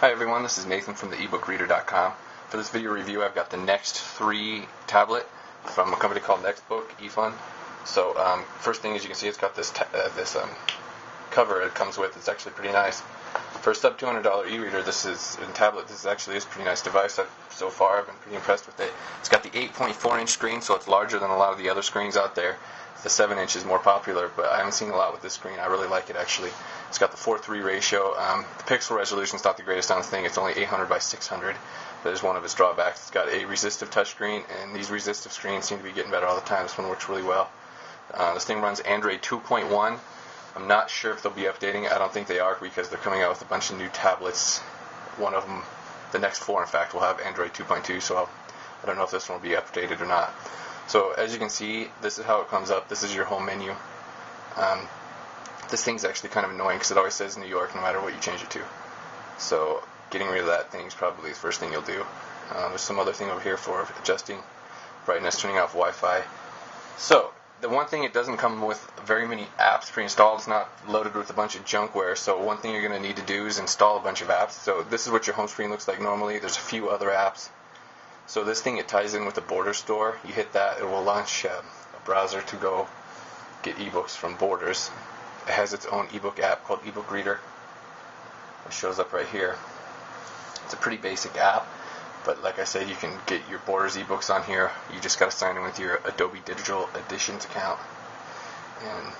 Hi everyone, this is Nathan from the eBookReader.com. For this video review, I've got the Next3 tablet from a company called NextBook, eFun. So first thing is you can see it's got this cover it comes with. It's actually pretty nice. For a sub $200 e-reader, this is a pretty nice device. So far I've been pretty impressed with it. It's got the 8.4-inch screen, so it's larger than a lot of the other screens out there. The 7-inch is more popular, but I haven't seen a lot with this screen. I really like it actually. It's got the 4:3 ratio. The pixel resolution is not the greatest on the thing. It's only 800 by 600. That is one of its drawbacks. It's got a resistive touchscreen, and these resistive screens seem to be getting better all the time. This one works really well. This thing runs Android 2.1. I'm not sure if they'll be updating it. I don't think they are because they're coming out with a bunch of new tablets. One of them, the Next 4 in fact, will have Android 2.2, so I don't know if this one will be updated or not. So as you can see, this is how it comes up. This is your home menu. This thing's actually kind of annoying because it always says New York no matter what you change it to. So getting rid of that thing is probably the first thing you'll do. There's some other thing over here for adjusting brightness, turning off Wi-Fi. So the one thing, it doesn't come with very many apps pre-installed. It's not loaded with a bunch of junkware. So one thing you're going to need to do is install a bunch of apps. So this is what your home screen looks like normally. There's a few other apps. So this thing, it ties in with the Borders store. You hit that, it will launch a browser to go get ebooks from Borders. It has its own ebook app called eBook Reader. It shows up right here. It's a pretty basic app, but like I said, you can get your Borders ebooks on here. You just got to sign in with your Adobe Digital Editions account, and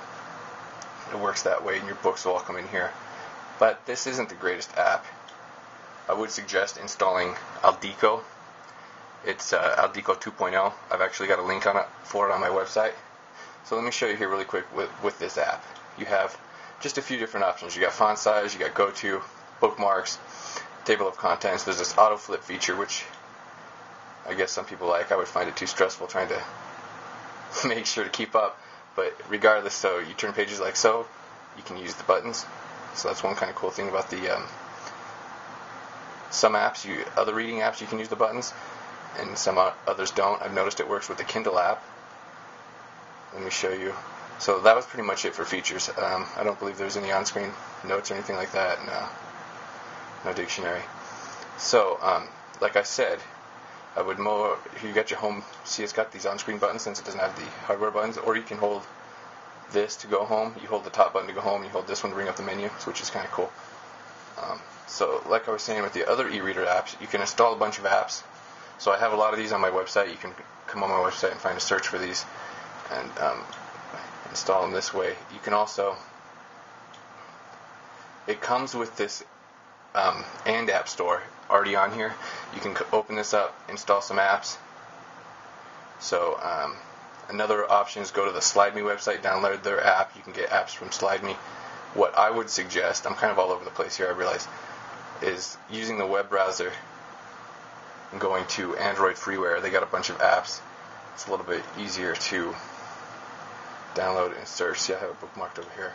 it works that way, and your books will all come in here. But this isn't the greatest app. I would suggest installing Aldico. It's Aldico 2.0. I've actually got a link for it on my website. So let me show you here really quick with this app. You have just a few different options. You got font size, you got go-to, bookmarks, table of contents. There's this auto flip feature, which I guess some people like. I would find it too stressful trying to make sure to keep up. But regardless, so you turn pages like so. You can use the buttons. So that's one kind of cool thing about the some apps, other reading apps, you can use the buttons, and some others don't. I've noticed it works with the Kindle app. Let me show you. So that was pretty much it for features. I don't believe there's any on-screen notes or anything like that. No dictionary. So, like I said, I would more. Here you got your home. See, it's got these on-screen buttons since it doesn't have the hardware buttons. Or you can hold this to go home. You hold the top button to go home. You hold this one to bring up the menu, which is kind of cool. So, like I was saying with the other e-reader apps, you can install a bunch of apps. So I have a lot of these on my website. You can come on my website and find a search for these and install them this way. You can also, it comes with this and app store already on here. You can open this up, install some apps. So another option is go to the Slide Me website, download their app. You can get apps from Slide Me. What I would suggest, I'm kind of all over the place here, I realize, is using the web browser and going to Android freeware. They got a bunch of apps. It's a little bit easier to download and search. See, I have it bookmarked over here.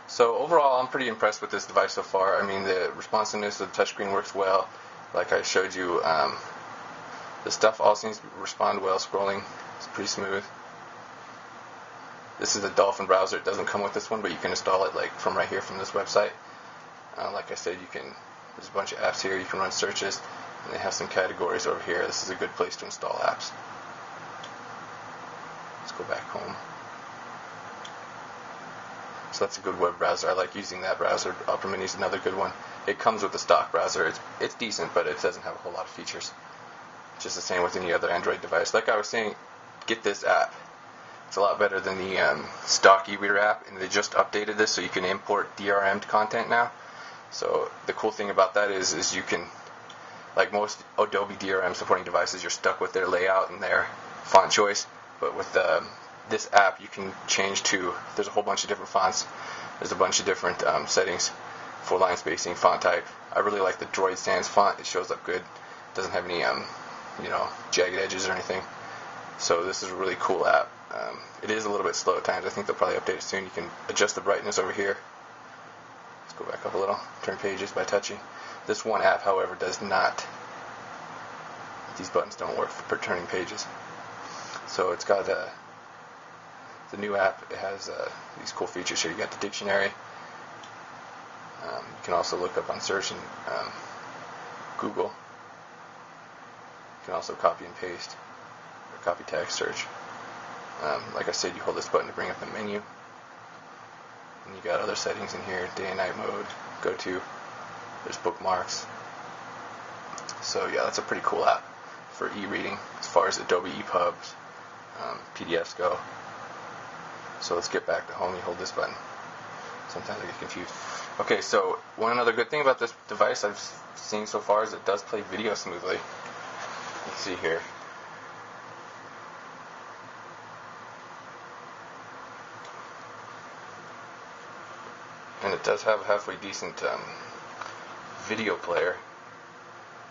So overall, I'm pretty impressed with this device so far. I mean, the responsiveness of the touchscreen works well. Like I showed you, the stuff all seems to respond well. Scrolling is pretty smooth. This is a Dolphin Browser. It doesn't come with this one, but you can install it like from right here from this website. Like I said, there's a bunch of apps here. You can run searches, and they have some categories over here. This is a good place to install apps. Let's go back home. So that's a good web browser. I like using that browser. Opera Mini is another good one. It comes with the stock browser. It's decent, but it doesn't have a whole lot of features. It's just the same with any other Android device. Like I was saying, get this app. It's a lot better than the stock e-reader app, and they just updated this so you can import DRM'd content now. So the cool thing about that is you can, like most Adobe DRM supporting devices, you're stuck with their layout and their font choice. But with this app, you can change to, there's a whole bunch of different fonts. There's a bunch of different settings for line spacing, font type. I really like the Droid Sans font. It shows up good. It doesn't have any, jagged edges or anything. So this is a really cool app. It is a little bit slow at times. I think they'll probably update it soon. You can adjust the brightness over here. Let's go back up a little. Turn pages by touching. This one app, however, does not. These buttons don't work for turning pages. So it's got the new app. It has these cool features here. You got the dictionary. You can also look up on search in Google. You can also copy and paste, or copy text search. Like I said, you hold this button to bring up the menu. And you got other settings in here, day and night mode, go to, there's bookmarks. So yeah, that's a pretty cool app for e-reading as far as Adobe EPUBs, PDFs go. So let's get back to home. You hold this button. Sometimes I get confused. Okay, so one other good thing about this device I've seen so far is it does play video smoothly. Let's see here. And it does have a halfway decent video player.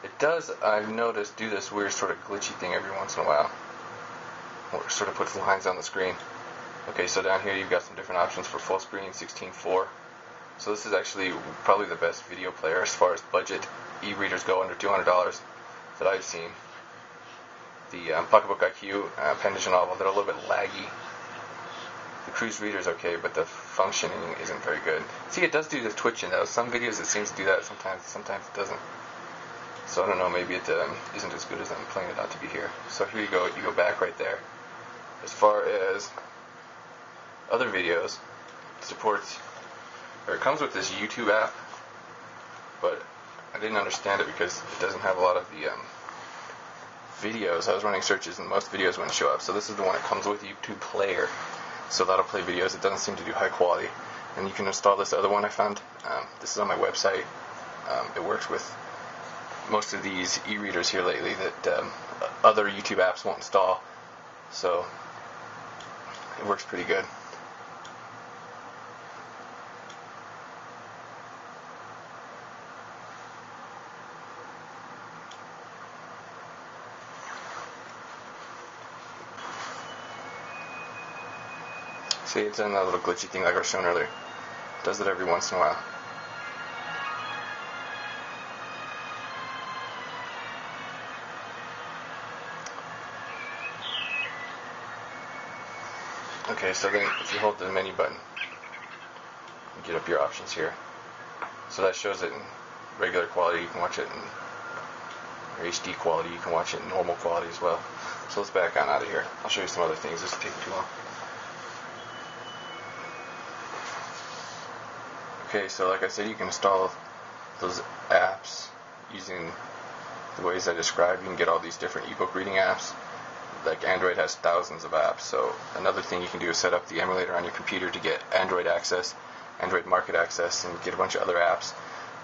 It does, I've noticed, do this weird sort of glitchy thing every once in a while. Or sort of puts lines on the screen. Okay, so down here you've got some different options for full screen, 16:4. So this is actually probably the best video player as far as budget e-readers go, under $200 that I've seen. The Pocketbook IQ, Appendage and Novel, they're a little bit laggy. The Cruise Reader's okay, but the functioning isn't very good. See, it does do the twitching though. Some videos it seems to do that sometimes it doesn't. So I don't know, maybe it isn't as good as I'm playing it out to be here. So here you go back right there. As far as other videos, it supports, or it comes with this YouTube app, but I didn't understand it because it doesn't have a lot of the videos. I was running searches and most videos wouldn't show up. So this is the one that comes with YouTube Player. So that'll play videos. It doesn't seem to do high quality. And you can install this other one I found. This is on my website. It works with most of these e-readers here lately that other YouTube apps won't install. So it works pretty good. See, it's done that little glitchy thing like I was showing earlier. It does it every once in a while. Okay, so then if you hold the menu button, you get up your options here. So that shows it in regular quality. You can watch it in HD quality. You can watch it in normal quality as well. So let's back on out of here. I'll show you some other things. This will take too long. Okay, so like I said, you can install those apps using the ways I described. You can get all these different ebook reading apps. Like Android has thousands of apps. So another thing you can do is set up the emulator on your computer to get Android access, Android market access, and get a bunch of other apps.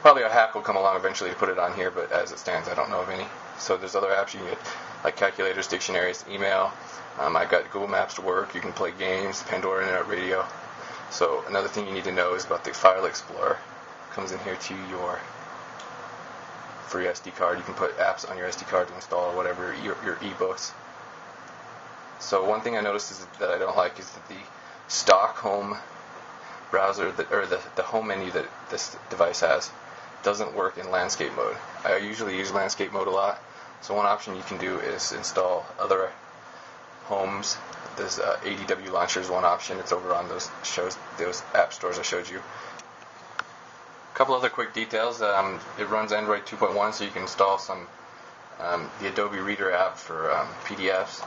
Probably a hack will come along eventually to put it on here, but as it stands, I don't know of any. So there's other apps you can get, like calculators, dictionaries, email. I've got Google Maps to work. You can play games, Pandora Internet Radio. So another thing you need to know is about the File Explorer. It comes in here to your free SD card. You can put apps on your SD card to install whatever your ebooks. So one thing I noticed is that I don't like is that the stock home browser, or the home menu that this device has, doesn't work in landscape mode. I usually use landscape mode a lot. So one option you can do is install other homes. This ADW launcher is one option. It's over on those app stores I showed you. A couple other quick details. It runs Android 2.1, so you can install some the Adobe Reader app for PDFs.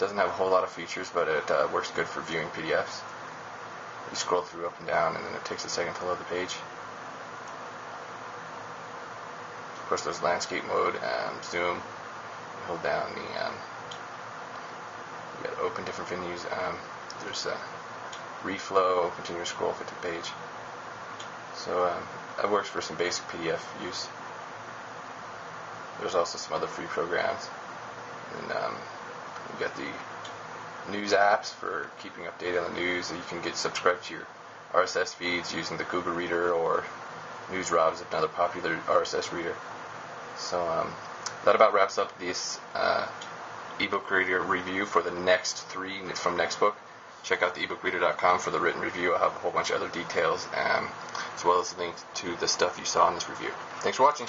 Doesn't have a whole lot of features, but it works good for viewing PDFs. You scroll through up and down, and then it takes a second to load the page. Of course, there's landscape mode, zoom. Hold down the, you got to open different venues. There's reflow, continuous scroll for the page. So that works for some basic PDF use. There's also some other free programs. And you've got the news apps for keeping updated on the news. You can get subscribed to your RSS feeds using the Google Reader, or NewsRoute is another popular RSS reader. So that about wraps up this ebook reader review for the Next3 from NextBook. Check out the ebookreader.com for the written review. I'll have a whole bunch of other details, as well as links to the stuff you saw in this review. Thanks for watching.